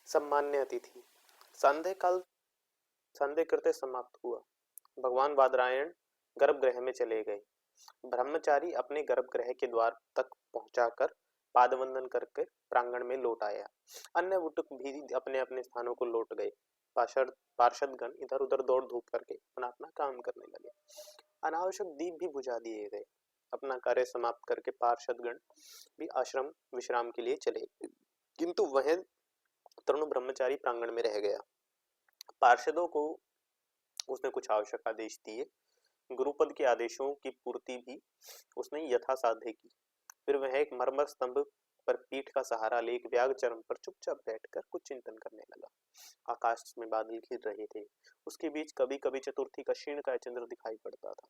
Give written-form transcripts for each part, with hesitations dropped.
सम्मान्य अतिथि। संध्या काल संध्या कृत्य समाप्त हुआ। भगवान बादरायण गर्भगृह में चले गए। ब्रह्मचारी अपने गर्भगृह के द्वार तक पहुंचाकर पादवंदन करके प्रांगण में लौट आया। अन्य वुटुक भी अपने अपने स्थानों को लौट गए। पार्षदगण इधर उधर दौड़ धूप करके अपना अपना काम करने लगे। अनावश्यक दीप भी बुझा दिए गए। अपना कार्य समाप्त करके पार्षदगण भी आश्रम विश्राम के लिए चले, किंतु वह तरुण ब्रह्मचारी प्रांगण में रह गया। पार्षदों को उसने कुछ आवश्यक आदेश दिए। गुरुपद के आदेशों की पूर्ति भी उसने यथासाध्य की। फिर वह एक मरमर स्तंभ पर पीठ का सहारा ले एक व्याग चरम पर चुपचाप बैठकर कुछ चिंतन करने लगा। आकाश में बादल घिर रहे थे। उसके बीच कभी कभी चतुर्थी का क्षीण काय चंद्र दिखाई पड़ता था,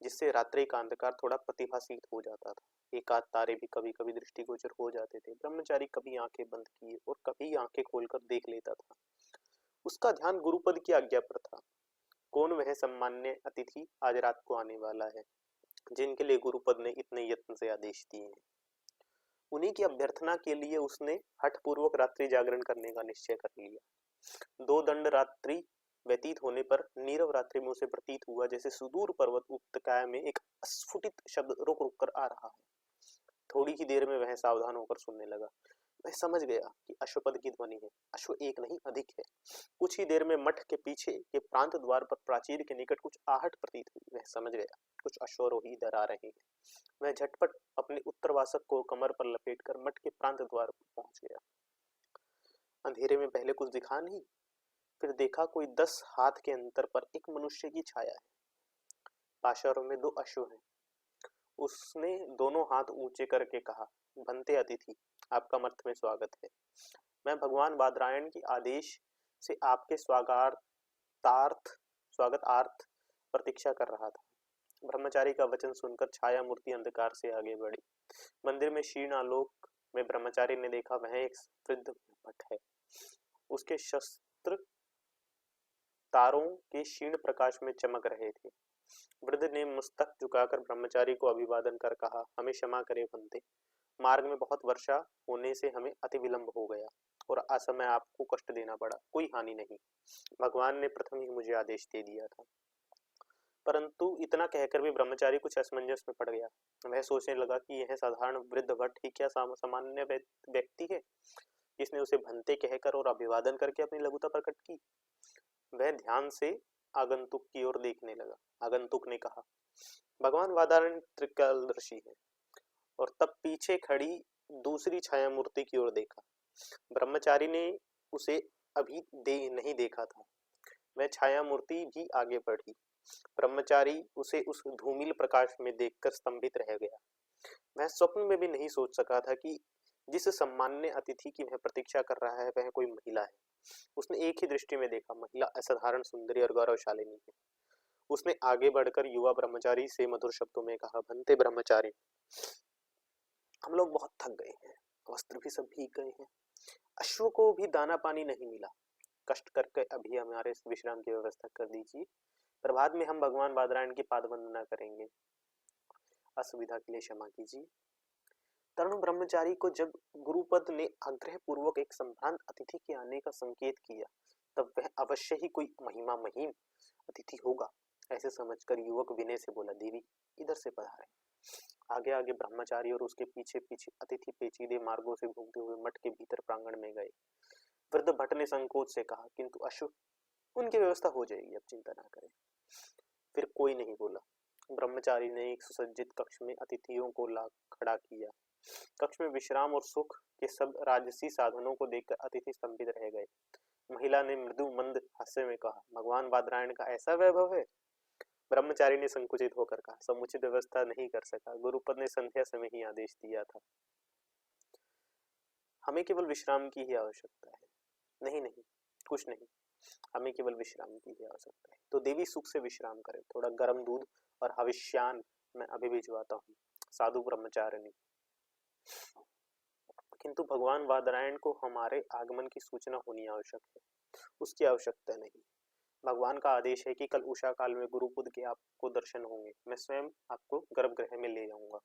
जिससे रात्रि का अंधकार थोड़ा प्रतिभासित हो जाता था। एकाध तारे भी कभी कभी दृष्टिगोचर हो जाते थे। ब्रह्मचारी कभी आंखें बंद किए और कभी आंखें खोलकर देख लेता था। उसका ध्यान गुरुपद की आज्ञा पर था। कौन वह सम्मान्य अतिथि आज रात को आने वाला है, जिनके लिए गुरुपद ने इतने यत्न से आदेश दिए हैं? उन्हीं की अभ्यर्थना के लिए उसने हठपूर्वक रात्रि जागरण करने का निश्चय कर लिया। 2 दंड रात्रि व्यतीत होने पर नीरव रात्रि में उसे प्रतीत हुआ जैसे सुदूर पर्वत उपत्यका में एक अस्फुटित शब्द रुक रुक कर आ रहा है। थोड़ी ही देर में वह सावधान होकर सुनने लगा। वह समझ गया कि अश्वपद की ध्वनि है। अश्व एक नहीं अधिक है। कुछ ही देर में मठ के पीछे के प्रांत द्वार पर प्राचीर के निकट कुछ आहट प्रतीत हुई। वह समझ गया कुछ अश्वारोही इधर आ रहे हैं। वह झटपट अपने उत्तरवासक को कमर पर लपेटकर मठ के प्रांत द्वार पर पहुंच गया। अंधेरे में पहले कुछ दिखा नहीं, फिर देखा कोई 10 हाथ के अंतर पर एक मनुष्य की छाया है। पाशारों में 2 अश्व हैं। उसने दोनों हाथ ऊंचे करके कहा, बनते अतिथि, आपका मठ में स्वागत है। मैं भगवान बादरायण की आदेश से आपके स्वागतार्थ प्रतीक्षा कर रहा था। ब्रह्मचारी का वचन सुनकर छाया मूर्ति अंधकार से आगे बढ़ी। मंदिर में क्षीण आलोक में ब्रह्मचारी ने देखा वह एक वृद्ध भट्ट है। उसके शस्त्र तारों के क्षीण प्रकाश में चमक रहे थे। वृद्ध ने मस्तक झुकाकर ब्रह्मचारी को अभिवादन कर कहा, हमें क्षमा करे बनते, मार्ग में बहुत वर्षा होने से हमें अति विलंब हो गया और असमय आपको कष्ट देना पड़ा। कोई हानि नहीं, भगवान ने प्रथम ही मुझे आदेश दे दिया था। परंतु इतना कहकर भी ब्रह्मचारी कुछ असमंजस में पड़ गया। वह सोचने लगा कि यह साधारण वृद्ध भट्ट ही क्या सामान्य व्यक्ति है, जिसने उसे भंते कहकर और अभिवादन करके अपनी लघुता प्रकट की। वह ध्यान से आगंतुक की ओर देखने लगा। आगंतुक ने कहा, भगवान वादारण त्रिकालदर्शी है, और तब पीछे खड़ी दूसरी छाया मूर्ति की ओर देखा। ब्रह्मचारी ने उसे अभी नहीं देखा था। वह छाया मूर्ति भी आगे बढ़ी। ब्रह्मचारी उसे उस धूमिल प्रकाश में देखकर स्तंभित रह गया। वह स्वप्न में भी नहीं सोच सका था कि जिस सम्मान्य अतिथि की वह प्रतीक्षा कर रहा है वह कोई महिला है। उसने एक ही दृष्टि में देखा, महिला असाधारण सुंदरी और गौरवशालिनी है। उसने आगे बढ़कर युवा ब्रह्मचारी से मधुर शब्दों में कहा, बनते ब्रह्मचारी, हम लोग बहुत थक गए हैं, वस्त्र भी सब भीग गए हैं, अश्व को भी दाना पानी नहीं मिला। कष्ट करके अभी हमारे विश्राम की व्यवस्था कर दीजिए। प्रभात में हम भगवान बादरायण की पाद वंदना करेंगे। असुविधा के लिए क्षमा कीजिए। तरुण ब्रह्मचारी को जब गुरुपद ने आग्रह पूर्वक एक संभ्रांत अतिथि के आने का संकेत किया, तब वह अवश्य ही कोई महिमा महिम अतिथि होगा, ऐसे समझकर युवक विनय से बोला, देवी इधर से पधारे। आगे आगे ब्रह्मचारी और उसके पीछे पीछे अतिथि पेचीदे मार्गों से घूमते हुए मठ के भीतर प्रांगण में गए। वृद्ध भट्ट ने संकोच से कहा, किंतु अश्व, उनकी व्यवस्था हो जाएगी, अब चिंता ना करें। फिर कोई नहीं बोला। ब्रह्मचारी ने एक सुसज्जित कक्ष में अतिथियों को ला खड़ा किया। कक्ष में विश्राम और सुख के सब राजसी साधनों को देखकर अतिथि स्तंभित रह गए। महिला ने मृदु मंद हास्य में कहा, भगवान बादरायण का ऐसा वैभव है? ब्रह्मचारी ने संकुचित होकर कहा, समुचित व्यवस्था नहीं कर सका, गुरुपद ने संध्या समय ही आदेश दिया था। हमें केवल विश्राम की ही आवश्यकता है। नहीं नहीं, कुछ नहीं, हमें केवल विश्राम की ही आवश्यकता है। तो देवी सुख से विश्राम करें। थोड़ा गर्म दूध और हविष्यान मैं अभी भिजवाता हूँ। साधु ब्रह्मचारिणी, किंतु भगवान बादरायण को हमारे आगमन की सूचना होनी आवश्यक है। उसकी आवश्यकता नहीं। भगवान का आदेश है कि कल उषा काल में गुरुपुद के आपको दर्शन होंगे। मैं स्वयं आपको गर्भगृह में ले जाऊंगा।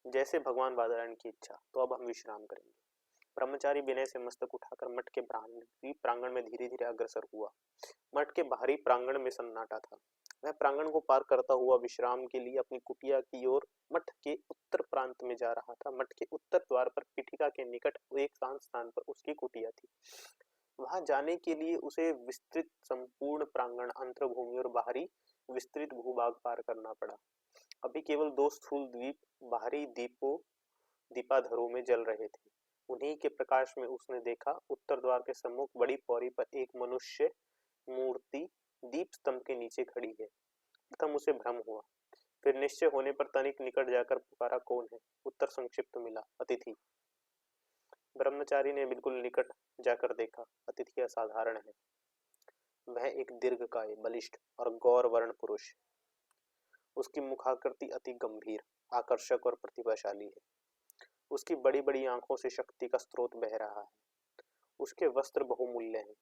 जैसे भगवान बादरायण की इच्छा। तो अब हम विश्राम करेंगे। ब्रह्मचारी विनय से मस्तक उठाकर मठ के प्रांगण में धीरे धीरे अग्रसर हुआ। मठ के बाहरी प्रांगण में सन्नाटा था। वह प्रांगण को पार करता हुआ विश्राम के लिए अपनी कुटिया की ओर मठ के उत्तर प्रांत में जा रहा था। मठ के उत्तर द्वार पर पीठिका के निकट एक शांत स्थान पर उसकी कुटिया थी। वहां जाने के लिए उसे विस्तृत संपूर्ण प्रांगण, अंतर्भूमि और बाहरी विस्तृत भूभाग पार करना पड़ा। अभी केवल 2 स्थूल द्वीप बाहरी दीपाधरों में जल रहे थे। उन्हीं के प्रकाश में उसने देखा, उत्तर द्वार के सम्मुख बड़ी पौड़ी पर एक मनुष्य मूर्ति दीप स्तंभ के नीचे खड़ी है। प्रथम उसे भ्रम हुआ, फिर निश्चय होने पर तनिक निकट जाकर पुकारा, कौन है? उत्तर संक्षिप्त मिला, अतिथि। ब्रह्मचारी ने बिल्कुल निकट जाकर देखा। अतिथि असाधारण है। वह एक दीर्घकाय, बलिष्ठ और गौर वर्ण पुरुष। उसकी मुखाकृति अति गंभीर, आकर्षक और प्रतिभाशाली है। उसकी बड़ी बड़ी आंखों से शक्ति का स्रोत बह रहा है। उसके वस्त्र बहुमूल्य हैं,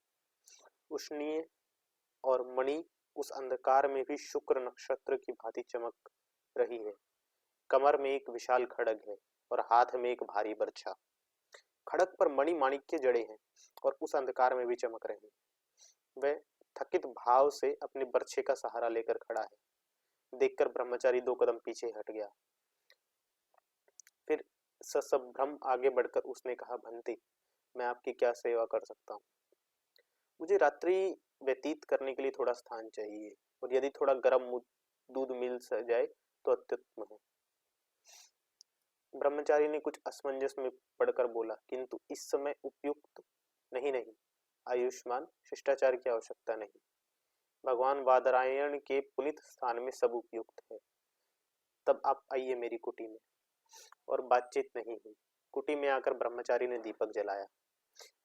उष्णीय और मणि उस अंधकार में भी शुक्र नक्षत्र की भांति चमक रही है। कमर में एक विशाल खड्ग है और हाथ में एक भारी बर्छा। खड्ग पर मणि माणिक्य जड़े हैं और उस अंधकार में भी चमक रहे हैं। वह थकित भाव से अपने बर्छे का सहारा लेकर खड़ा है। देखकर ब्रह्मचारी 2 कदम पीछे हट गया। फिर ससंभ्रम आगे बढ़कर उसने कहा, भंते, मैं आपकी क्या सेवा कर सकता हूँ? मुझे रात्रि व्यतीत करने के लिए थोड़ा स्थान चाहिए और यदि थोड़ा गर्म दूध मिल जाए तो अत्युत्तम है। ब्रह्मचारी ने कुछ असमंजस में पड़कर बोला, किंतु इस समय उपयुक्त नहीं। आयुष्मान, शिष्टाचार की आवश्यकता नहीं। भगवान वादरायण के पुनित स्थान में सब उपयुक्त है। तब आप आइए मेरी कुटी में। और बातचीत नहीं हुई। कुटी में आकर ब्रह्मचारी ने दीपक जलाया।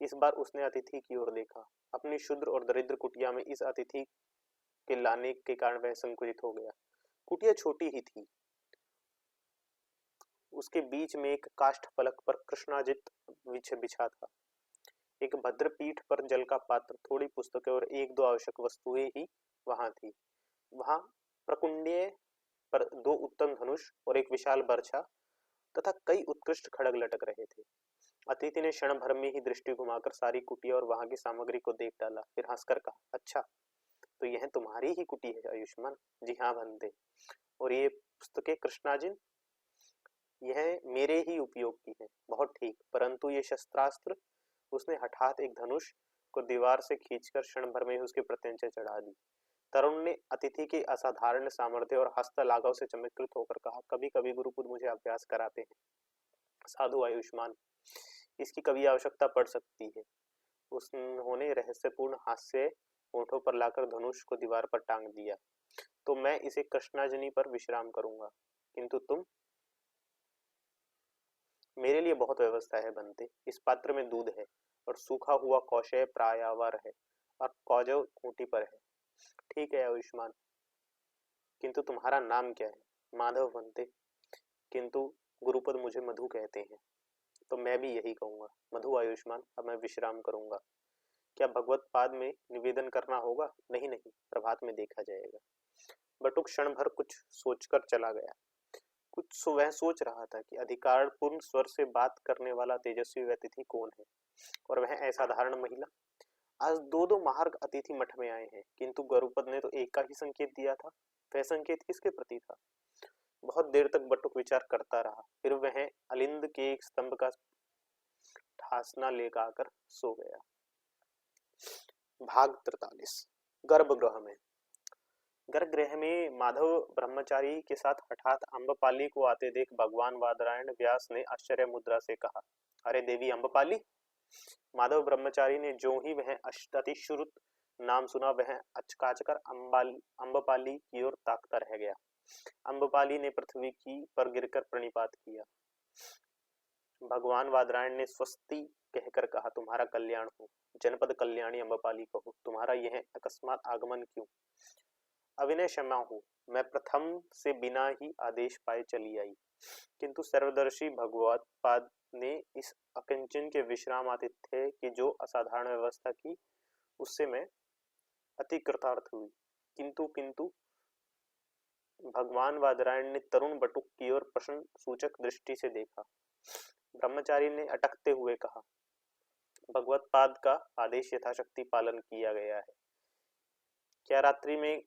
इस बार उसने अतिथि की ओर देखा। अपनी क्षुद्र और दरिद्र कुटिया में इस अतिथि के लाने के कारण वह संकुचित हो गया। कुटिया छोटी ही थी। उसके बीच में एक काष्ठ फलक पर कृष्णाजित बिछा था। एक भद्र पीठ पर जल का पात्र, थोड़ी पुस्तकें और 1-2 आवश्यक वस्तुएं ही वहां थी। वहां प्रकुंडीय पर 2 उत्तम धनुष और एक विशाल बर्छा तथा कई उत्कृष्ट खड्ग लटक रहे थे। अतिथि ने क्षण भर में ही दृष्टि घुमाकर सारी कुटिया और वहां की सामग्री को देख डाला। फिर हंसकर कहा, अच्छा, तो यह तुम्हारी ही कुटी है आयुष्मान? जी हाँ बंदे। और ये पुस्तकें कृष्णाजिन? यह मेरे ही उपयोग की है। बहुत ठीक, परंतु ये शस्त्रास्त्र? उसने हठात एक धनुष को दीवार से खींचकर क्षण भर में ही उसके प्रत्यंचा चढ़ा दी। तरुण ने अतिथि के असाधारण सामर्थ्य और हस्त लाघव से चमत्कृत होकर कहा, कभी कभी गुरुपुत्र मुझे अभ्यास कराते हैं। साधु आयुष्मान, इसकी कभी आवश्यकता पड़ सकती है। उन्होंने रहस्यपूर्ण हास्य होठों पर लाकर धनुष को दीवार पर टांग दिया। तो मैं इसे कृष्णाजनी पर विश्राम करूंगा, किंतु तुम? मेरे लिए बहुत व्यवस्था है बनते। इस पात्र में दूध है और सूखा हुआ कौशय प्रायावर है और कौजव खूंटी पर है। ठीक है आयुष्मान, किंतु तुम्हारा नाम क्या है? माधव बनते, किंतु गुरुपद मुझे मधु कहते हैं। तो मैं भी यही कहूंगा, मधु आयुष्मान। अब मैं विश्राम करूंगा। क्या भगवत पाद में निवेदन करना होगा? नहीं, प्रभात में देखा जाएगा। बटुक क्षण भर कुछ सोचकर चला गया। कुछ वह सोच रहा था कि अधिकारपूर्ण स्वर से बात करने वाला तेजस्वी अतिथि कौन है, और वह असाधारण महिला। आज 2 महार्घ अतिथि मठ में आए हैं, किंतु गुरुपद ने तो एक का ही संकेत दिया था। वह संकेत किसके प्रति था? बहुत देर तक बटुक विचार करता रहा। फिर वह अलिंद के एक स्तंभ का ठासना लेकर आकर सो गया। भाग 43। गर्भगृह में। गर्भगृह में माधव ब्रह्मचारी के साथ हठात अम्बपाली को आते देख भगवान वादरायण व्यास ने आश्चर्य मुद्रा से कहा, अरे देवी अम्बपाली। माधव ब्रह्मचारी ने जो ही वह अतिश्रुत नाम सुना, वह अचकाचकर अम्बपाली की ओर ताकता रह गया। अम्बपाली ने पृथ्वी की पर गिरकर प्रणिपात किया। भगवान वादरायण ने स्वस्ति कहकर कहा, तुम्हारा कल्याण हो। जनपद कल्याणी अम्बपाली कहो, तुम्हारा यह अकस्मात आगमन क्यों? अविनय क्षमा हो, मैं प्रथम से बिना ही आदेश पाए चली आई, किंतु सर्वदर्शी भगवत पाद ने इस अकिंचन के विश्राम आतिथ्य की जो असाधारण व्यवस्था की, उससे मैं अति कृतार्थ हुई। किंतु भगवान वादरायण ने तरुण बटुक की ओर प्रश्न सूचक दृष्टि से देखा। ब्रह्मचारी ने अटकते हुए कहा, पाद का आदेश यथाशक्ति पालन किया गया है। क्या रात्रि में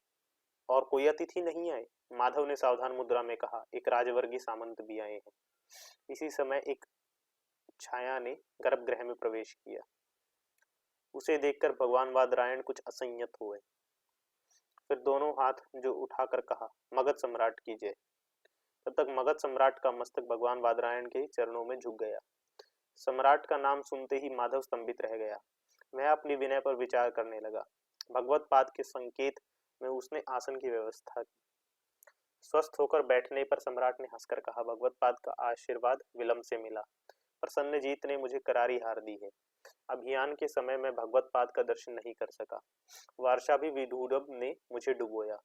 और कोई अतिथि नहीं आए? माधव ने सावधान मुद्रा में कहा। एक राजवर्गीय सामंत भी आए हैं। इसी समय एक छाया ने गर्भगृह में प्रवेश किया। उसे देखकर भगवान वादरायण कुछ असंयत हुए। फिर दोनों हाथ जो उठाकर कहा, मगध सम्राट की जय। तब तक मगध सम्राट का मस्तक भगवान वादरायण के चरणों में झुक गया। सम्राट का नाम सुनते ही माधव स्तंभित रह गया। वह अपनी विनय पर विचार करने लगा। भगवत पाद के संकेत में उसने आसन की व्यवस्था की। स्वस्थ होकर बैठने पर सम्राट ने हंसकर कहा, भगवत पाद का आशीर्वाद विलंब से मिला। प्रसन्नजीत ने मुझे करारी हार दी है। अभियान के समय मैं भगवत पाद का दर्शन नहीं कर सका। वार्षाभी विधुरब ने मुझे डुबोया।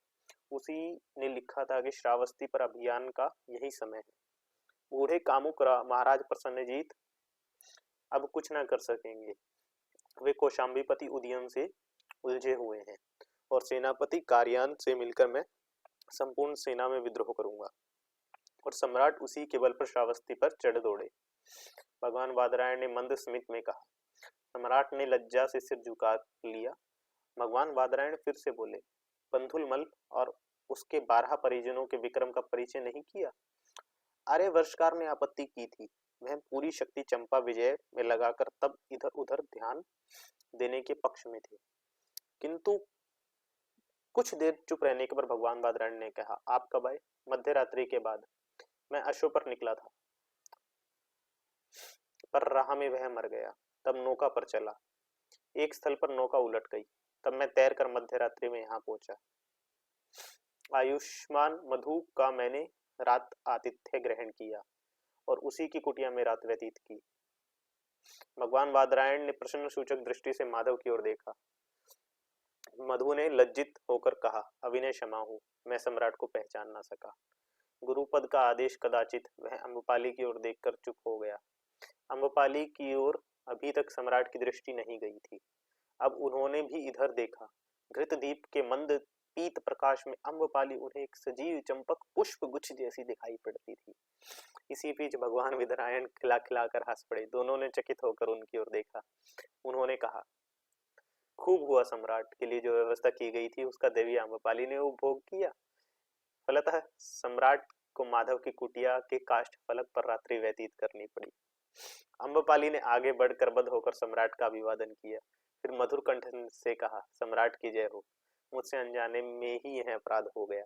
उसी ने लिखा था कि श्रावस्ती पर अभियान का यही समय है। बूढ़े कामुक महाराज प्रसन्नजीत अब कुछ न कर सकेंगे। वे कौशाम्बीपति उदयन से उलझे हुए हैं और सेनापति कार्यान से मिलकर मैं संपूर्ण सेना में विद्रोह करूंगा और सम्राट उसी के बल पर श्रावस्ती पर चढ़ दौड़े। भगवान वादरायण ने मंद स्मित में कहा। सम्राट ने लज्जा से सिर झुका लिया। भगवान वादरायण फिर से बोले, बंधुलमल और उसके 12 परिजनों के विक्रम का परिचय नहीं किया? आर्य वर्षकार ने आपत्ति की थी। वह पूरी शक्ति चंपा विजय में लगाकर तब इधर उधर ध्यान देने के पक्ष में थे। किंतु कुछ देर चुप रहने के पर भगवान वादरायण ने कहा, आप कब आए? मध्य रात्रि के बाद। मैं अश्व पर निकला था, पर राह में वह मर गया। तब नौका पर चला। एक स्थल पर नौका उलट गई। तब मैं तैरकर मध्य रात्रि में यहाँ पहुंचा। आयुष्मान मधु का मैंने रात आतिथ्य ग्रहण किया और उसी की कुटिया में रात व्यतीत की। भगवान वादरायण ने प्रश्न सूचक दृष्टि से माधव की ओर देखा। मधु ने लज्जित होकर कहा, अविनय क्षमा हो, मैं सम्राट को पहचान ना सका। गुरुपद का आदेश कदाचित। वह अम्बपाली की ओर देखकर चुप हो गया। अम्बपाली की ओर अभी तक सम्राट की दृष्टि नहीं गई थी। अब उन्होंने भी इधर देखा। घृतदीप के मंद पीत प्रकाश में अम्बपाली उन्हें एक सजीव चंपक पुष्प गुच्छ जैसी दिखाई पड़ती थी। इसी बीच भगवान वादरायण खिला खिलाकर हंस पड़े। दोनों ने चकित होकर उनकी ओर देखा। उन्होंने कहा, खूब हुआ, सम्राट के लिए जो व्यवस्था की गई थी उसका देवी अम्बपाली ने उपभोग किया। फलतः सम्राट को माधव की कुटिया के काष्ठ फलक पर रात्रि व्यतीत करनी पड़ी। अम्बपाली ने आगे बढ़कर बद्ध होकर सम्राट का अभिवादन किया। फिर मधुर कंठ से कहा, सम्राट की जय हो, मुझसे अनजाने में ही यह अपराध हो गया।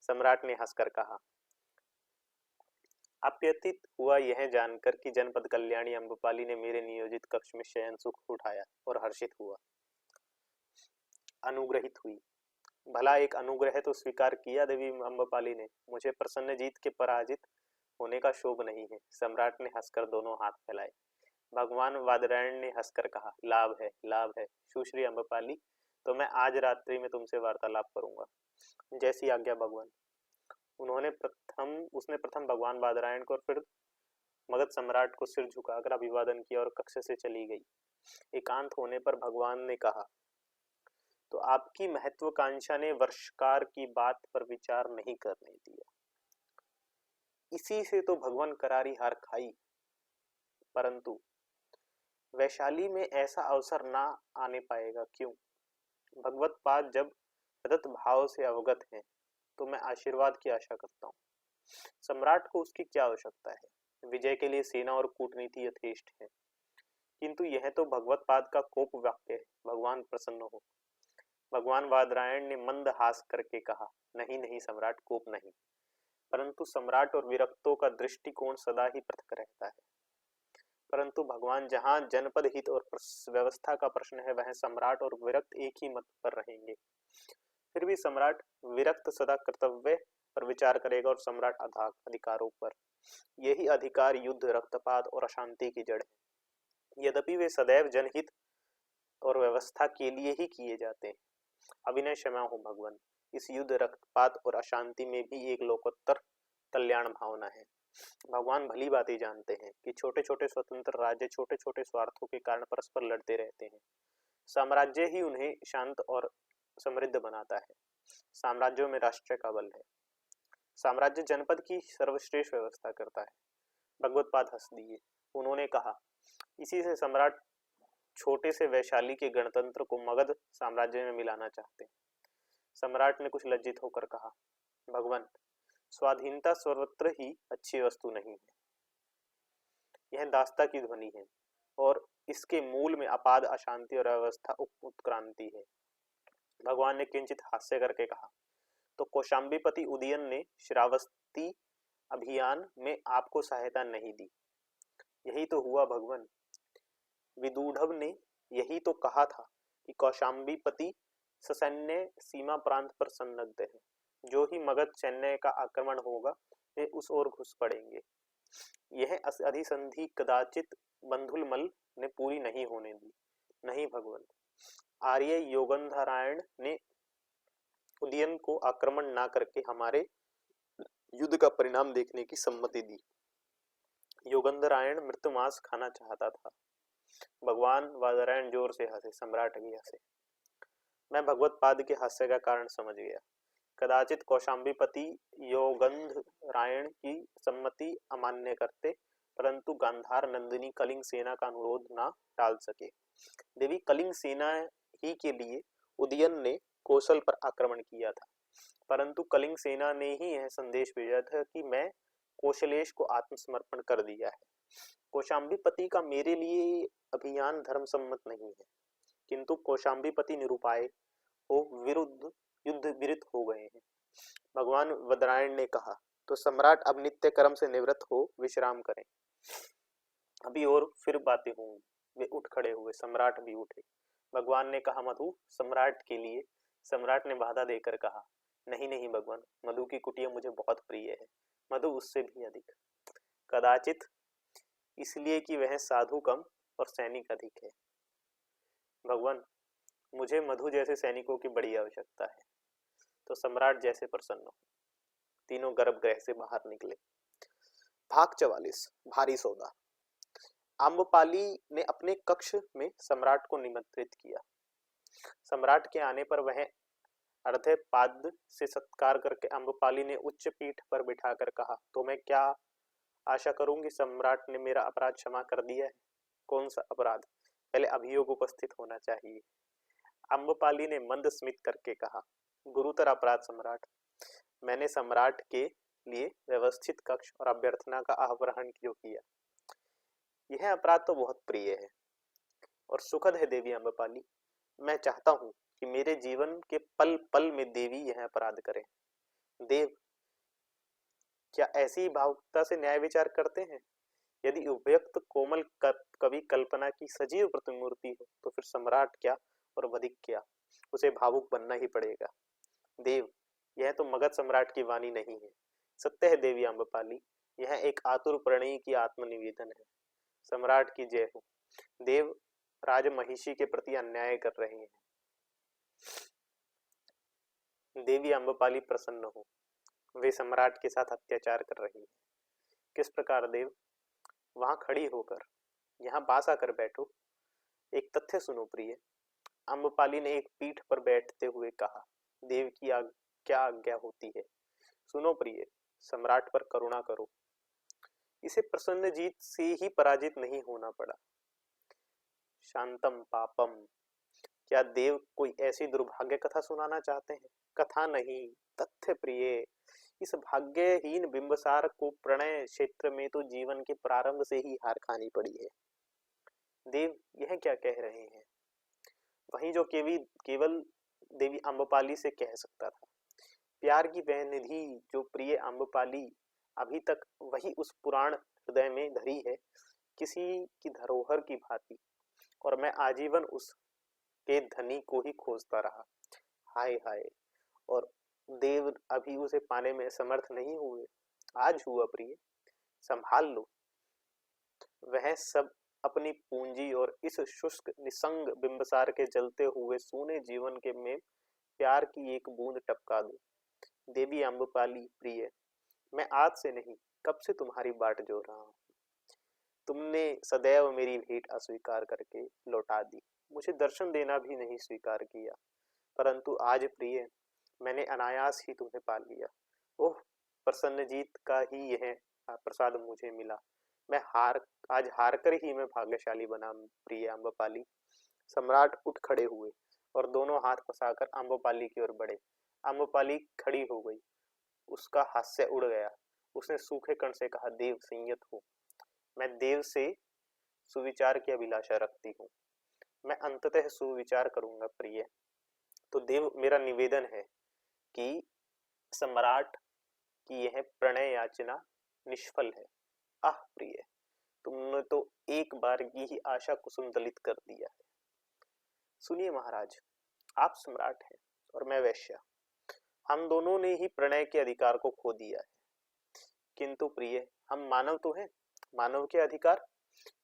सम्राट ने हंसकर कहा, अप्रतीत हुआ यह जानकर कि जनपद कल्याणी अम्बपाली ने मेरे नियोजित कक्ष में शयन सुख उठाया और हर्षित हुआ, अनुग्रहित हुई। भला एक अनुग्रह तो स्वीकार किया देवी अम्बपाली ने। मुझे प्रसन्नजीत के पराजित होने का शोभ नहीं है। सम्राट ने हंसकर दोनों हाथ फैलाए। भगवान वादरायण ने हंसकर कहा, लाभ है, लाभ है। सुश्री अम्बपाली, तो मैं आज रात्रि में तुमसे वार्तालाप करूंगा। जैसी आज्ञा भगवान। उसने प्रथम भगवान वादरायण को और फिर मगध सम्राट को सिर झुकाकर अभिवादन किया और कक्ष से चली गई। एकांत होने पर भगवान ने कहा, तो आपकी महत्वाकांक्षा ने वर्षकार की बात पर विचार नहीं करने दिया। इसी से तो भगवान करारी हार खाई। परंतु वैशाली में ऐसा अवसर ना आने पाएगा। क्यों? भगवत पाद जब सतत भाव से अवगत हैं, तो मैं आशीर्वाद की आशा करता हूँ। सम्राट को उसकी क्या आवश्यकता है? विजय के लिए सेना और कूटनीति यथेष्ट है। किंतु यह तो भगवत पाद का कोप वाक्य है। भगवान प्रसन्न हो। भगवान वादरायण ने मंद हास करके कहा, नहीं नहीं सम्राट, कोप नहीं। परंतु सम्राट और विरक्तों का दृष्टिकोण सदा ही पृथक रहता है। परंतु भगवान, जहां जनपद हित और व्यवस्था का प्रश्न है, वह सम्राट और विरक्त एक ही मत पर रहेंगे। फिर भी सम्राट विरक्त सदा कर्तव्य पर विचार करेगा और सम्राट अधिकारों पर। यही अधिकार युद्ध, रक्तपात और अशांति की जड़ है। यद्यपि वे सदैव जनहित और व्यवस्था के लिए ही किए जाते हैं। अविनय क्षमा हो भगवान, इस युद्ध, रक्तपात और अशांति में भी एक लोकोत्तर कल्याण भावना है। भगवान भली बातें जानते हैं कि छोटे छोटे स्वतंत्र राज्य छोटे छोटे स्वार्थों के कारण परस्पर लड़ते रहते हैं। साम्राज्य ही उन्हें शांत और समृद्ध बनाता है। साम्राज्यों में राष्ट्र का बल है। साम्राज्य जनपद की सर्वश्रेष्ठ व्यवस्था करता है। भगवत पाद हंस दिए। उन्होंने कहा, इसी से सम्राट छोटे से वैशाली के गणतंत्र को मगध साम्राज्य में मिलाना चाहते हैं। सम्राट ने कुछ लज्जित होकर कहा, भगवान, स्वाधीनता सर्वत्र ही अच्छी वस्तु नहीं है। यह दासता की ध्वनि है और इसके मूल में अपाद अशांति और अव्यवस्था उत्क्रांति है। भगवान ने किंचित हास्य करके कहा, तो कौशाम्बीपति उदयन ने श्रावस्ती अभियान में आपको सहायता नहीं दी। यही तो हुआ भगवान। विदूढ़व ने यही तो कहा था कि कौशाम्बीपति ससैन्य सीमा प्रांत पर सन्नद्ध है। जो ही मगध सैन्य का आक्रमण होगा वे उस ओर घुस पड़ेंगे। यह अधिसंधि कदाचित बंधुलमल ने पूरी नहीं होने दी। नहीं भगवान, आर्य योगंधरायण ने उदयन को आक्रमण ना करके हमारे युद्ध का परिणाम देखने की सम्मति दी। योगंधरायण मृत्युमांस खाना चाहता था। भगवान वादरायण जोर से हंसे, सम्राट भी हंसे। मैं भगवत पाद के हास्य का कारण समझ गया। कदाचित कौशाम्बीपति योगंधरायण की सम्मति अमान्य करते, परंतु गांधार नंदिनी कलिंग सेना का अनुरोध न टाल सके। देवी कलिंग सेना ही के लिए उदयन ने कौशल पर आक्रमण किया था, परंतु कलिंग सेना ने ही यह संदेश भेजा था कि मैं कौशलेश को आत्मसमर्पण कर दिया है। कौशाम्बीपति का मेरे लिए अभियान धर्मसम्मत नहीं है, किंतु कौशाम्बीपति निरुपाय हो विरुद्ध युद्ध विरत हो गए हैं। भगवान वदरायण ने कहा, तो सम्राट अब नित्य कर्म से निवृत्त हो विश्राम करें। अभी और फिर बातें होंगी। वे उठ खड़े हुए, सम्राट भी उठे। भगवान ने कहा, मधु सम्राट के लिए। सम्राट ने बाधा देकर कहा, नहीं नहीं भगवान, मधु की कुटिया मुझे बहुत प्रिय है, मधु उससे भी अधिक। कदाचित इसलिए कि वह साधु कम और सैनिक अधिक है। भगवान, मुझे मधु जैसे सैनिकों की बड़ी आवश्यकता है। तो सम्राट जैसे प्रसन्न हो। तीनों गर्भगृह से बाहर निकले। भाग 44, भारी सौदा। आम्रपाली ने अपने कक्ष में सम्राट को निमंत्रित किया। सम्राट के आने पर वह अर्धे पाद से सत्कार करके आम्रपाली ने उच्च पीठ पर बिठाकर कहा, तो मैं क्या आशा करूंगी, सम्राट ने मेरा अपराध क्षमा कर दिया है। कौन सा अपराध? पहले अभियोग उपस्थित होना चाहिए। आम्रपाली ने मंद स्मित करके कहा, गुरुतर अपराध सम्राट। मैंने सम्राट के लिए व्यवस्थित कक्ष और अभ्यर्थना का आह्वान क्यों किया? यह अपराध तो बहुत प्रिय है और सुखद है देवी आम्रपाली। मैं चाहता हूं कि मेरे जीवन के पल पल में देवी यह अपराध करें। देव क्या ऐसी भावुकता से न्याय विचार करते हैं? यदि उपयुक्त कोमल कवि कल्पना की सजीव प्रतिमूर्ति हो तो फिर सम्राट क्या और वधिक क्या, उसे भावुक बनना ही पड़ेगा। देव, यह तो मगध सम्राट की वाणी नहीं है। सत्य है देवी आम्रपाली, यह एक आतुर प्रणयी की आत्मनिवेदन है। सम्राट की जय हो। देव राजमहिषी के प्रति अन्याय कर रहे हैं। देवी आम्रपाली प्रसन्न हो, वे सम्राट के साथ अत्याचार कर रही है। किस प्रकार देव? वहां खड़ी होकर, यहाँ पास आकर बैठो। एक तथ्य सुनो प्रिय। आम्रपाली ने एक पीठ पर बैठते हुए कहा, देव की क्या आज्ञा होती है? सुनो प्रिय, सम्राट पर करुणा करो। इसे प्रसन्नजीत से ही पराजित नहीं होना पड़ा। शांतम पापम। क्या देव कोई ऐसी दुर्भाग्य कथा सुनाना चाहते हैं? कथा नहीं, तथ्य प्रिय। इस भाग्यहीन बिंबसार को प्रणय क्षेत्र में तो जीवन के प्रारंभ से ही हार खानी पड़ी है। देव यह क्या कह रहे हैं? वही जो केवल देवी आम्रपाली से कह सकता था। प्यार की वह निधि जो प्रिय आम्रपाली अभी तक वही उस पुराण हृदय में धरी है, किसी की धरोहर की भांति, और मैं आजीवन उस के धनी को ही खोजता रहा। हाय हाय, और देव अभी उसे पाने में समर्थ नहीं हुए। आज हुआ प्रिय, संभाल लो। वह सब अपनी पूंजी और इस शुष्क निसंग बिंबसार के जलते हुए सूने जीवन के में प्यार की एक बूंद टपका दो। देवी आम्रपाली प्रिय, मैं आज से नहीं कब से तुम्हारी बाट जोड़ रहा हूँ। तुमने सदैव मेरी भेंट अस्वीकार करके लौटा दी, मुझे दर्शन देना भी नहीं स्वीकार किया, परंतु आज प्रिय मैंने अनायास ही तुम्हें पा लिया। ओह, प्रसन्नजीत का ही यह प्रसाद मुझे मिला। आज हार कर ही मैं भाग्यशाली बना प्रिय अम्बपाली। सम्राट उठ खड़े हुए और दोनों हाथ पसाकर अम्बपाली की ओर बढ़े। अम्बपाली खड़ी हो गई, उसका हास्य उड़ गया। उसने सूखे कण से कहा, देव संयत हो, मैं देव से सुविचार की अभिलाषा रखती हूँ, मैं अंततः सुविचार करूंगा प्रिय। तो देव, मेरा निवेदन है कि सम्राट की यह प्रणय याचना निष्फल है। आह प्रिय, तुमने तो एक बार की ही आशा को संतलित कर दिया है। सुनिए महाराज, आप सम्राट हैं और मैं वैश्या, हम दोनों ने ही प्रणय के अधिकार को खो दिया है। किंतु प्रिय, हम मानव तो हैं, मानव के अधिकार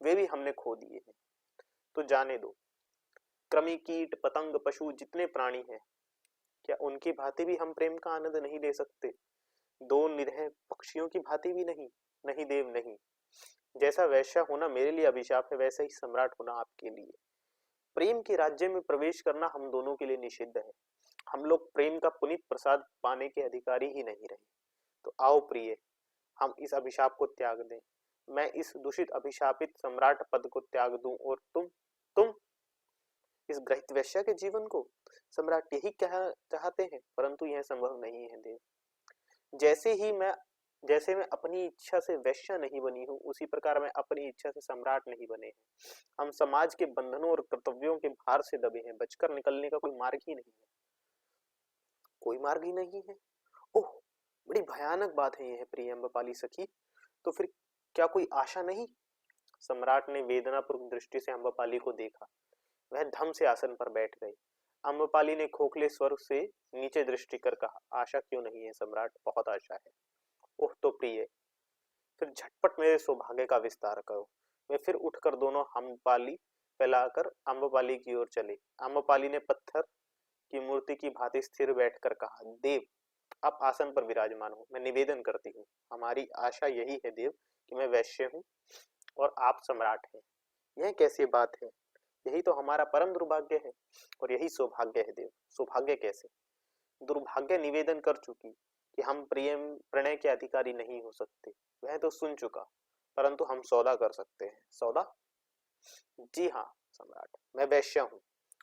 वे भी हमने खो दिए हैं। तो जाने दो, कृमि, कीट, पतंग, पशु जितने प्राणी हैं, क्या उनकी भांति भी हम प्रेम का आनंद नहीं ले सकते? दो निरह पक्षियों की भांति भी नहीं? नहीं देव नहीं। जैसा वैश्या होना मेरे लिए अभिशाप है, वैसा ही सम्राट होना आपके लिए। प्रेम के राज्य में प्रवेश करना हम दोनों के लिए निषिद्ध है। हम लोग प्रेम का पुनीत प्रसाद पाने के अधिकारी ही नहीं रहे। तो आओ प्रिय, हम इस अभिशाप को त्याग दें। मैं इस दूषित अभिशापित सम्राट पद को त्याग दूं और तुम इस ग्रहित वैश्या के जीवन को। सम्राट यही कह चाहते हैं, परंतु यह संभव नहीं है देव। जैसे मैं अपनी इच्छा से वैश्या नहीं बनी हूँ, उसी प्रकार मैं अपनी इच्छा से सम्राट नहीं बने हैं। हम समाज के बंधनों और कर्तव्यों के भार से दबे हैं, बचकर निकलने का कोई मार्ग ही नहीं है। कोई मार्ग ही नहीं है? ओह, बड़ी भयानक बात है यह प्रिय अम्बपाली सखी। तो फिर क्या कोई आशा नहीं? सम्राट ने वेदनापूर्ण दृष्टि से अम्बपाली को देखा। वह धम से आसन पर बैठ गई। अम्बपाली ने खोखले स्वर से नीचे दृष्टि कर कहा, आशा क्यों नहीं है सम्राट, बहुत आशा है। ओह तो प्रिय, फिर झटपट मेरे सौभाग्य का विस्तार करो। वे फिर उठकर दोनों अम्बपाली फैलाकर अम्बपाली की ओर चले। अम्बपाली ने पत्थर की मूर्ति की भांति स्थिर बैठकर कहा, देव आप आसन पर विराजमान हो, मैं निवेदन करती हूँ। हमारी आशा यही है देव कि मैं वैश्य हूँ और आप सम्राट हैं। यह कैसी बात है? यही तो हमारा परम दुर्भाग्य है और यही सौभाग्य है देव। सौभाग्य कैसे? दुर्भाग्य निवेदन कर चुकी कि हम प्रणय के अधिकारी नहीं हो सकते, वह तो सुन चुका, परंतु हम सौदा कर सकते हैं। सौदा? जी हाँ सम्राट, मैं वैश्या हूँ,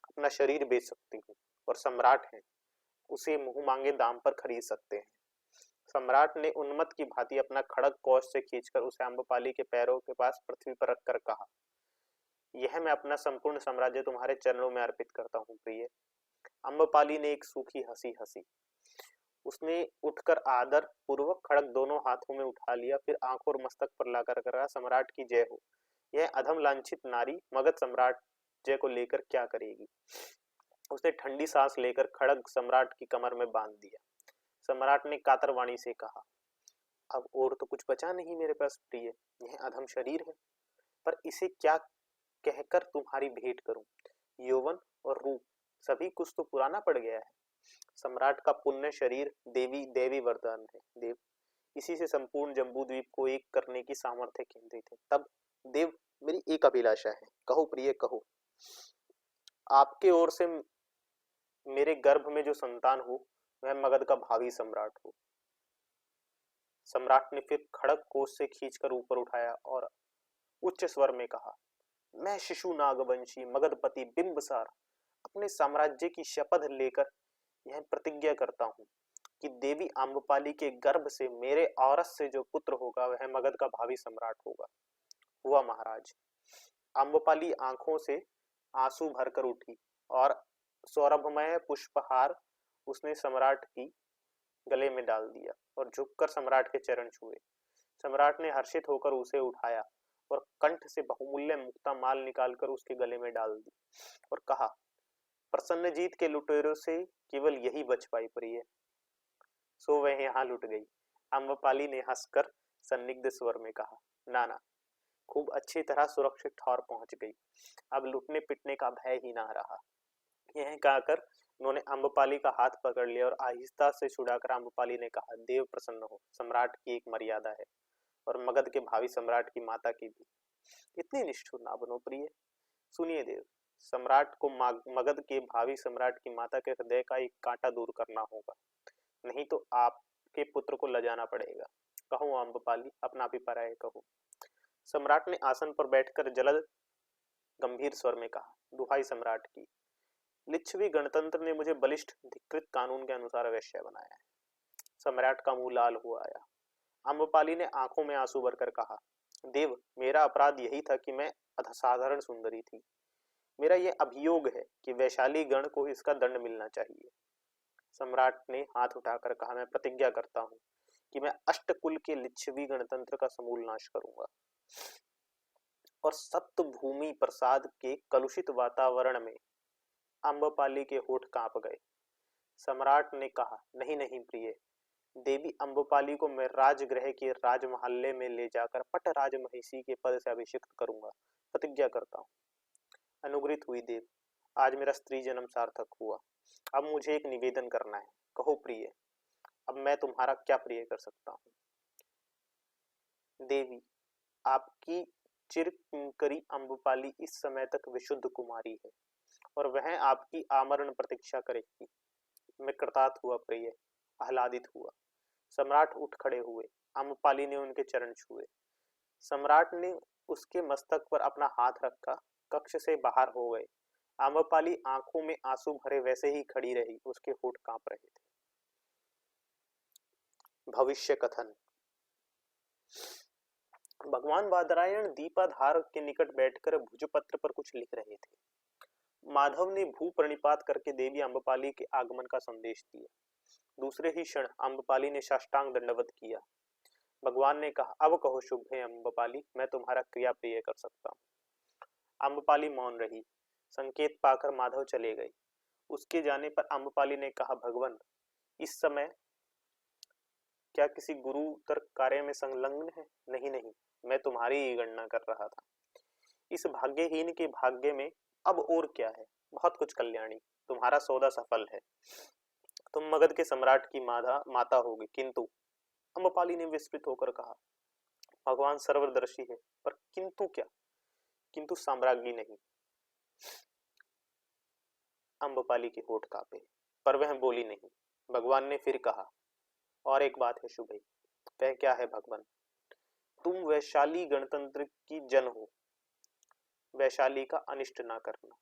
अपना शरीर बेच सकती हूँ और सम्राट है उसे मुंह मांगे दाम पर खरीद सकते हैं। सम्राट ने उन्मत्त की भांति अपना खड़ग कौश से खींचकर उसे अम्बपाली के पैरों के पास पृथ्वी पर रखकर कहा, यह मैं अपना संपूर्ण साम्राज्य तुम्हारे चरणों में अर्पित करता हूँ प्रिय। अम्बपाली ने एक सूखी हंसी हंसी। उसने उठकर आदर पूर्वक खड़ग दोनों हाथों में उठा लिया, फिर आंखों और मस्तक पर लाकर कहा, सम्राट की जय हो। यह अधम लांछित नारी मगध सम्राट जय को लेकर क्या करेगी? उसने ठंडी सांस लेकर खड़ग सम्राट की कमर में बांध दिया। सम्राट ने कातर वाणी से कहा, अब और तो कुछ बचा नहीं मेरे पास प्रिय, यह अधम शरीर है, पर इसे क्या कहकर तुम्हारी भेंट करूं? यौवन और रूप सभी कुछ तो पुराना पड़ गया है। सम्राट का पुण्य शरीर देवी वरदान है देव, इसी से संपूर्ण जम्बूद्वीप को एक करने की सामर्थ्य केंद्रित है। तब देव, मेरी एक अभिलाषा है, कहो प्रिय कहो। आपके ओर से मेरे गर्भ में जो संतान हो वह मगध का भावी सम्राट हो। सम्राट ने फिर खड़ग कोष से खींचकर ऊपर उठाया और उच्च स्वर में कहा, मैं शिशु नागवंशी मगधपति बिंबसार अपने साम्राज्य की शपथ लेकर यह प्रतिज्ञा करता हूँ कि देवी आम्रपाली के गर्भ से मेरे औरस से जो पुत्र होगा वह मगध का भावी सम्राट होगा। हुआ महाराज। आम्रपाली आंखों से आंसू भरकर उठी और सौरभमय पुष्पहार उसने सम्राट की गले में डाल दिया और झुककर सम्राट के चरण छुए। सम्राट ने हर्षित होकर उसे उठाया और कंठ से बहुमूल्य मुक्ता माल निकालकर उसके गले में डाल दी और कहा, प्रसन्नजीत के लुटेरों से केवल यही बच पाई प्रिय। सो वह यहाँ लुट गई। अम्बपाली ने हंसकर सन्निग्ध स्वर में कहा, नाना खूब अच्छी तरह सुरक्षित ठौर पहुंच गई, अब लुटने पिटने का भय ही ना रहा। यह कहकर उन्होंने अम्बपाली का हाथ पकड़ लिया और आहिस्ता से छुड़ाकर अम्बपाली ने कहा, देव प्रसन्न हो, सम्राट की एक मर्यादा है और मगध के भावी सम्राट की माता की भी। इतनी निष्ठुर ना बनो प्रिय। सुनिए देव, सम्राट को मगध के भावी सम्राट की माता के हृदय का एक कांटा दूर करना होगा, नहीं तो आपके पुत्र को लजाना पड़ेगा। कहो अम्बपाली, अपना अभिप्राय कहो। सम्राट ने आसन पर बैठकर जलद गंभीर स्वर में कहा, दुहाई सम्राट की, लिच्छवी गणतंत्र ने मुझे बलिष्ठ धिक्कृत कानून के अनुसार वैश्य बनाया है। सम्राट का मुंह लाल हुआ आया। अम्रपाली ने आंखों में आंसू भरकर कहा, देव, मेरा अपराध यही था कि मैं असाधारण सुंदरी थी। मेरा यह अभियोग है कि वैशाली गण को इसका दंड मिलना चाहिए। सम्राट ने हाथ उठाकर कहा, मैं प्रतिज्ञा करता हूं कि मैं अष्टकुल के लिच्छवी गणतंत्र का समूल नाश करूंगा। और सप्त भूमि प्रसाद के कलुषित वातावरण में अम्बपाली के होठ कांप गए। सम्राट ने कहा, नहीं नहीं प्रिय, देवी अम्बपाली को मैं राजगृह के राजमहल्ले में ले जाकर पट राजमहिषी के पद से अभिषिक्त करूंगा, प्रतिज्ञा करता हूँ। अनुग्रहित हुई देव, आज मेरा स्त्री जन्म सार्थक हुआ। अब मुझे एक निवेदन करना है, कहो प्रिय, अब मैं तुम्हारा क्या प्रिय कर सकता हूँ। देवी, आपकी चिरकिंकरी अम्बपाली इस समय तक विशुद्ध कुमारी है और वह आपकी आमरण प्रतीक्षा करेगी। मैं कृतार्थ हुआ प्रिय, आह्लादित हुआ। सम्राट उठ खड़े हुए। अम्बपाली ने उनके चरण छुए। सम्राट ने उसके मस्तक पर अपना हाथ रखा, कक्ष से बाहर हो गए। अम्बपाली आंखों में आंसू भरे वैसे ही खड़ी रही, उसके होठ कांप रहे थे। भविष्य कथन। भगवान बादरायण दीपाधार के निकट बैठकर भुजपत्र पर कुछ लिख रहे थे। माधव ने भू प्रणिपात करके देवी अम्बपाली के आगमन का संदेश दिया। दूसरे ही क्षण अम्बपाली ने साष्टांग दंडवत किया। भगवान ने कहा, अब कहो शुभ है अम्बपाली, मैं तुम्हारा क्रिया प्रिय कर सकता हूँ। अम्बपाली मौन रही। संकेत पाकर माधव चले गए। उसके जाने पर अम्बपाली ने कहा, भगवान, इस समय क्या किसी गुरुतर कार्य में संलग्न है? नहीं नहीं, मैं तुम्हारी ही गणना कर रहा था। इस भाग्यहीन के भाग्य में अब और क्या है? बहुत कुछ कल्याणी, तुम्हारा सौदा सफल है। तुम मगध के सम्राट की माता होगी। किंतु, अम्बपाली ने विस्मित होकर कहा, भगवान सर्वदर्शी है, पर किंतु क्या? किंतु साम्राज्ञी नहीं। अम्बपाली के होठ कांपे, पर वह बोली नहीं। भगवान ने फिर कहा, और एक बात है शुभे। वह क्या है भगवान? तुम वैशाली गणतंत्र की जन हो, वैशाली का अनिष्ट ना करना।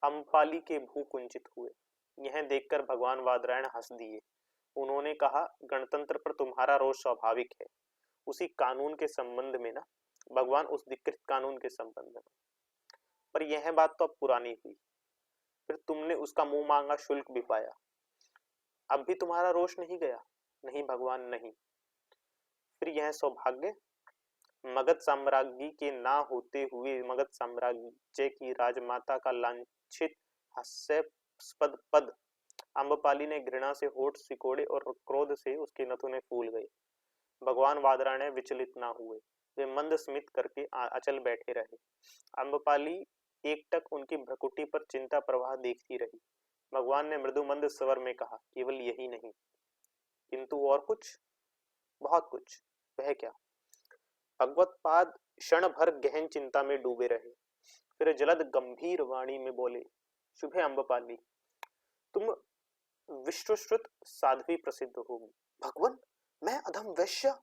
अम्बपाली के भू कुंचित हुए। यह देखकर भगवान बादरायण हंस दिए। उन्होंने कहा, गणतंत्र पर तुम्हारा रोष स्वाभाविक है, उसी कानून के संबंध में ना, भगवान, उस धिक्कृत कानून के संबंध में। पर यह बात तो अब पुरानी हुई। फिर तुमने उसका मुंह मांगा शुल्क भी पाया, अब भी तुम्हारा रोष नहीं गया? नहीं भगवान, नहीं। फिर यह सौभाग्य? मगध साम्राज्ञी के ना होते हुए मगध साम्राज्य की राजमाता का लांछित हास्यास्पद पद। अम्बपाली ने घृणा से होठ सिकोड़े और क्रोध से उसके नथुने फूल गए। भगवान बादरायण विचलित ना हुए। वे मंद स्मित करके अचल बैठे रहे। अम्बपाली एकटक उनकी भ्रुकुटी पर चिंता प्रवाह देखती रही। भगवान ने मृदु मंद स्वर में कहा, केवल यही नहीं, किंतु और कुछ, बहुत कुछ। वह क्या? भगवत पाद क्षण भर गहन चिंता में डूबे रहे। फिर जलद गंभीर वाणी में बोले, शुभे अम्बपाली, तुम विश्वश्रुत साध्वी प्रसिद्ध होगी। भगवान, मैं अधम वैश्य?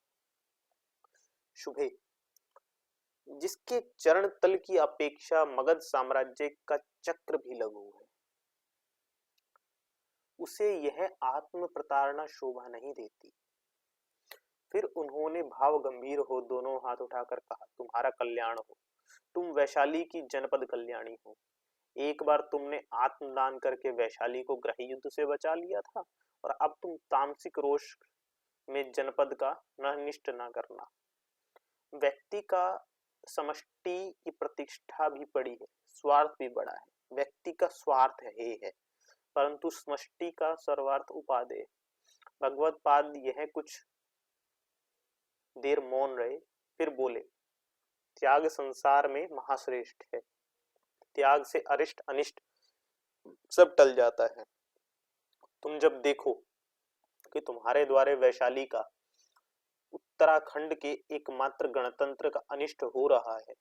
शुभे, जिसके चरण तल की अपेक्षा मगध साम्राज्य का चक्र भी लघु है, उसे यह आत्म प्रताड़ना शोभा नहीं देती। फिर उन्होंने भाव गंभीर हो दोनों हाथ उठाकर कहा, तुम्हारा कल्याण हो। तुम वैशाली की जनपद कल्याणी हो। एक बार तुमने आत्मदान करके वैशाली को ग्रह युद्ध से बचा लिया था, और अब तुम तामसिक रोष में जनपद का अनिष्ट न करना। व्यक्ति का समष्टि की प्रतिष्ठा भी बड़ी है, स्वार्थ भी बड़ा है। व्यक्ति का स्वार्थ है, परंतु समष्टि का सर्वार्थ उपादेय। भगवत पाद यह कुछ देर मौन रहे, फिर बोले, त्याग संसार में महाश्रेष्ठ है। त्याग से अरिष्ट अनिष्ट सब टल जाता है। तुम जब देखो कि तुम्हारे द्वारे वैशाली का, उत्तराखंड के एकमात्र गणतंत्र का अनिष्ट हो रहा है,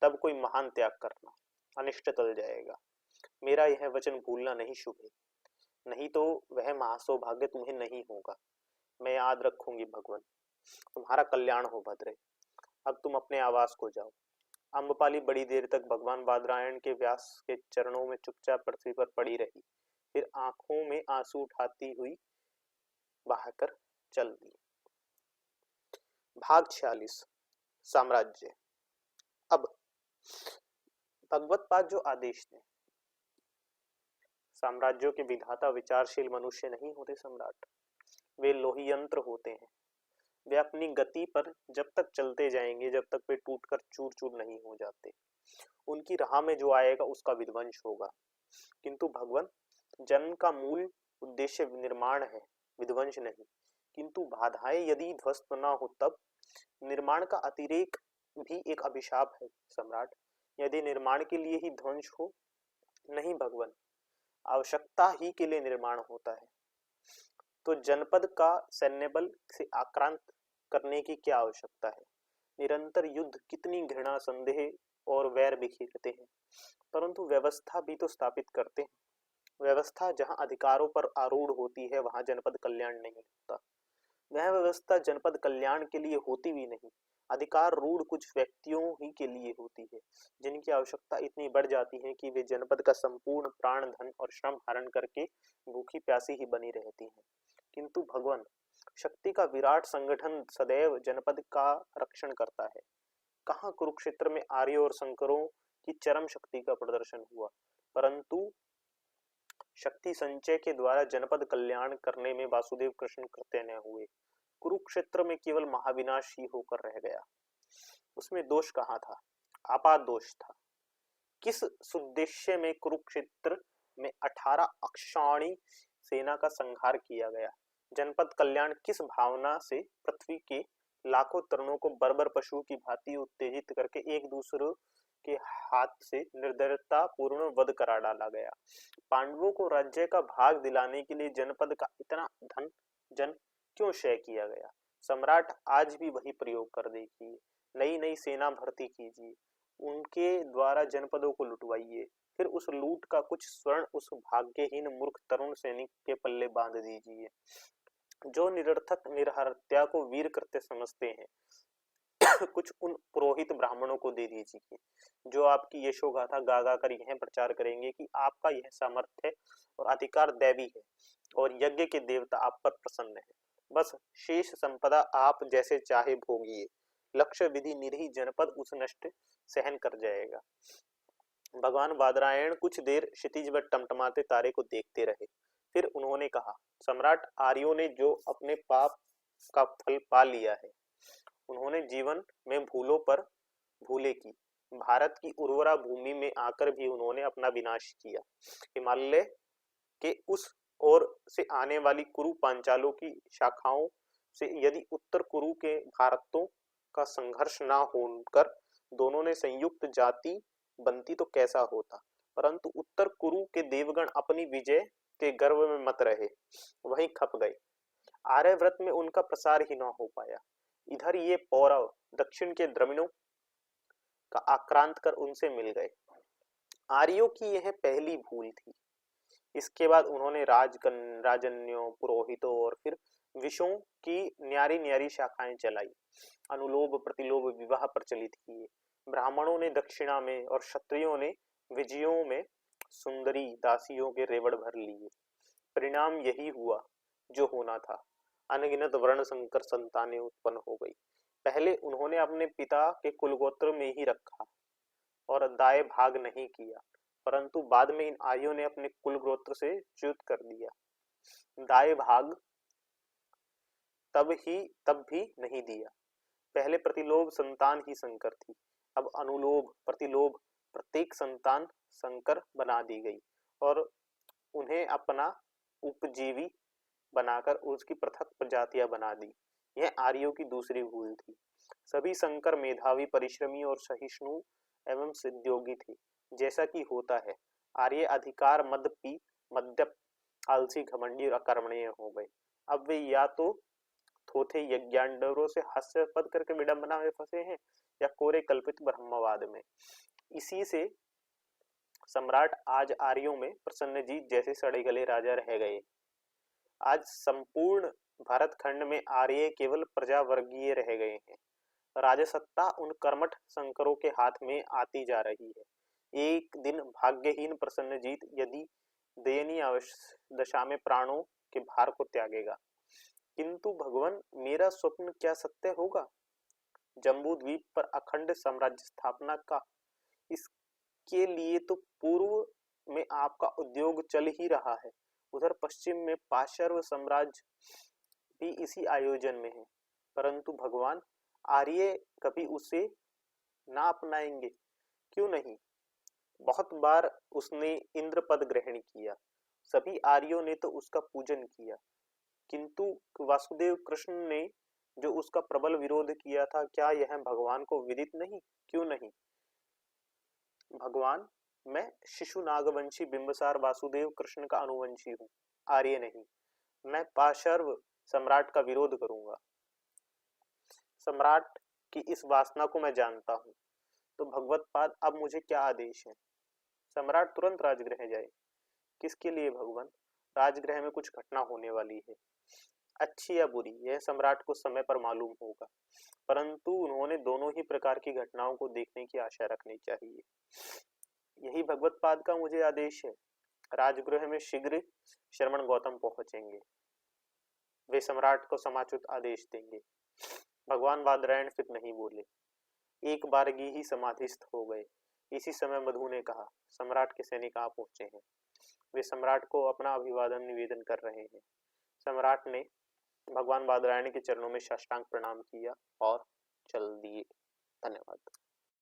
तब कोई महान त्याग करना, अनिष्ट टल जाएगा। मेरा यह वचन भूलना नहीं शुभे, नहीं तो वह महासौभाग्य तुम्हें नहीं होगा। मैं याद रखूंगी भगवान। तुम्हारा कल्याण हो भद्रे। अब तुम अपने आवास को जाओ। अम्बपाली बड़ी देर तक भगवान बादरायण के व्यास के चरणों में चुपचाप पृथ्वी पर पड़ी रही, फिर आंखों में आंसू उठाती हुई बहाकर चल दी। भाग 46 साम्राज्य। अब भगवत पाद जो आदेश थे, साम्राज्यों के विधाता विचारशील मनुष्य नहीं होते सम्राट, वे लोही यंत्र होते हैं। वे अपनी गति पर जब तक चलते जाएंगे जब तक वे टूटकर चूर चूर नहीं हो जाते। उनकी राह में जो आएगा उसका विध्वंस होगा। किंतु भगवान, जन्म का मूल उद्देश्य निर्माण है, विध्वंस नहीं। किंतु बाधाएं यदि ध्वस्त ना हो तब निर्माण का अतिरेक भी एक अभिशाप है सम्राट। यदि निर्माण के लिए ही ध्वंस हो, नहीं भगवान, आवश्यकता ही के लिए निर्माण होता है। तो जनपद का सैन्य बल से आक्रांत करने की क्या आवश्यकता है? निरंतर युद्ध कितनी घृणा, संदेह और वैर बिखेरते हैं, परंतु व्यवस्था भी तो स्थापित करते हैं। व्यवस्था जहां अधिकारों पर आरूढ़ होती है वहां जनपद कल्याण नहीं होता। वह व्यवस्था जनपद कल्याण के लिए होती भी नहीं, अधिकार रूढ़ कुछ व्यक्तियों ही के लिए होती है, जिनकी आवश्यकता इतनी बढ़ जाती है कि वे जनपद का संपूर्ण प्राण, धन और श्रम हरण करके भूखी प्यासी ही बनी रहती हैं। किंतु भगवान, शक्ति का विराट संगठन सदैव जनपद का रक्षण करता है। कहाँ कुरुक्षेत्र में आर्य और शंकरों की चरम शक्ति का प्रदर्शन हुआ, परंतु शक्ति संचय के द्वारा जनपद कल्याण करने में वासुदेव कृष्ण कृत्य न हुए। कुरुक्षेत्र में केवल महाविनाश ही होकर रह गया। उसमें दोष कहाँ था? आपात दोष था। किस सुद्देश्य में कुरुक्षेत्र में 18 अक्षौणी सेना का संहार किया गया? जनपद कल्याण किस भावना से पृथ्वी के लाखों तरुणों को बर्बर पशु की भांति उत्तेजित करके एक दूसरे के हाथ से निर्दयता पूर्ण वध करा डाला गया? पांडवों को राज्य का भाग दिलाने के लिए जनपद का इतना धन जन क्यों क्षय किया गया? सम्राट, आज भी वही प्रयोग कर देखिए। नई नई सेना भर्ती कीजिए, उनके द्वारा जनपदों को लुटवाइए, फिर उस लूट का कुछ स्वर्ण उस भाग्यहीन मूर्ख तरुण सैनिक के पल्ले बांध दीजिए जो निरर्थक निरहत्या को वीर कृत्य समझते हैं। कुछ उन पुरोहित ब्राह्मणों को दे दीजिए जो आपकी यशोगाथा गा गा कर यह प्रचार करेंगे कि आपका यह सामर्थ्य और अधिकार दैवी है और यज्ञ के देवता आप पर प्रसन्न है। बस शेष संपदा आप जैसे चाहे भोगिए, लक्ष्य विधि निरही जनपद उस नष्ट सहन कर जाएगा। भगवान बादरायण कुछ देर क्षितिज पर टमटमाते तारे को देखते रहे, फिर उन्होंने कहा, सम्राट, आर्यों ने जो अपने पाप का फल पा लिया है, उन्होंने जीवन में भूलों पर भूले की, भारत की उर्वरा भूमि में आकर भी उन्होंने अपना विनाश किया। हिमालय के उस ओर से आने वाली कुरु पांचालों की शाखाओं से यदि उत्तर कुरु के भारतों का संघर्ष ना होकर दोनों ने संयुक्त जाति बनती तो कैसा होता। परंतु उत्तर कुरु के देवगण अपनी विजय के गर्व में मत रहे, वहीं खप गए। आर्यव्रत में उनका प्रसार ही ना हो पाया। इधर ये पौरव दक्षिण के द्रविणों का आक्रांत कर उनसे मिल गए। आर्यों की यह पहली भूल थी। इसके बाद उन्होंने राजन्यों, पुरोहितों और फिर विषयों की न्यारी न्यारी शाखाएं चलाई। अनुलोभ प्रतिलोभ विवाह प्रचलित किए। ब्राह्मणों ने दक्षिणा में और क्षत्रियों ने विजयों में सुंदरी दासियों के रेवड़ भर लिए। परिणाम यही हुआ जो होना था। अनगिनत वर्ण संकर संतानें उत्पन्न हो गई। पहले उन्होंने अपने पिता के कुलगोत्र में ही रखा और दाय भाग नहीं किया, परंतु बाद में इन आर्यों ने अपने कुलगोत्र से च्युत कर दिया। दाय भाग तब भी नहीं दिया। पहले प्रतिलोभ संतान ही संकर थी, अब अनुलोभ प्रतिलोभ प्रत्येक संतान संकर बना दी गई और उन्हें अपना उपजीवी बनाकर उसकी पृथक प्रजातियां बना दी। यह आर्यों की दूसरी भूल थी। सभी संकर मेधावी, परिश्रमी और सहिष्णु एवं सिद्योगी थे, जैसा कि होता है। आर्य अधिकार मद्यप, आलसी, घमंडी और अकर्मणीय हो गए। अब वे या तो थोथे यज्ञांडरों से हास्यास्पद करके विडंबना में फंसे हैं या कोरे कल्पित ब्रह्मवाद में। इसी से सम्राट आज आर्यों में प्रसन्नजीत जैसे सड़े गले राजा रह गए। आज संपूर्ण भारत खंड में आर्य केवल प्रजावर्गीय रह गए हैं। राजसत्ता उन कर्मठ शंकरों के हाथ में आती जा रही है। एक दिन भाग्यहीन प्रसन्नजीत यदि दयनीय दशा में प्राणों के भार को त्यागेगा। किंतु भगवान, मेरा स्वप्न क्या सत्य होगा? जम्बू द्वीप पर अखंड साम्राज्य स्थापना का, इसके लिए तो पूर्व में आपका उद्योग चल ही रहा है। उधर पश्चिम में पाशर्व साम्राज्य भी इसी आयोजन में है, परंतु भगवान, आर्य कभी उसे ना अपनाएंगे। क्यों नहीं? बहुत बार उसने इंद्र पद ग्रहण किया, सभी आर्यों ने तो उसका पूजन किया, किंतु वासुदेव कृष्ण ने जो उसका प्रबल विरोध किया था, क्या यह भगवान को विदित नहीं? क्यों नहीं? भगवान, मैं शिशु नागवंशी बिंबसार वासुदेव कृष्ण का अनुवंशी हूँ, आर्य नहीं। मैं पाशर्व सम्राट का विरोध करूंगा। सम्राट की इस वासना को मैं जानता हूँ, तो भगवत्पाद अब मुझे क्या आदेश है? सम्राट तुरंत राजगृह जाए। किसके लिए भगवान? राजगृह में कुछ घटना होने वाली है, अच्छी या बुरी यह सम्राट को समय पर मालूम होगा, परंतु उन्होंने दोनों ही प्रकार की घटनाओं को देखने की आशा रखनी चाहिए। यही भगवत्पाद का मुझे आदेश है। राजगृह में शीघ्र श्रमण गौतम पहुंचेंगे, वे सम्राट को समाचुत आदेश देंगे। भगवान बादरायण फिर नहीं बोले, एक बारगी ही समाधिस्थ हो गए। इसी समय मधु ने कहा, सम्राट के सैनिक आ पहुंचे हैं। वे सम्राट को अपना अभिवादन निवेदन कर रहे हैं। सम्राट ने भगवान बादरायण के चरणों में साष्टांग प्रणाम किया और चल दिए। धन्यवाद।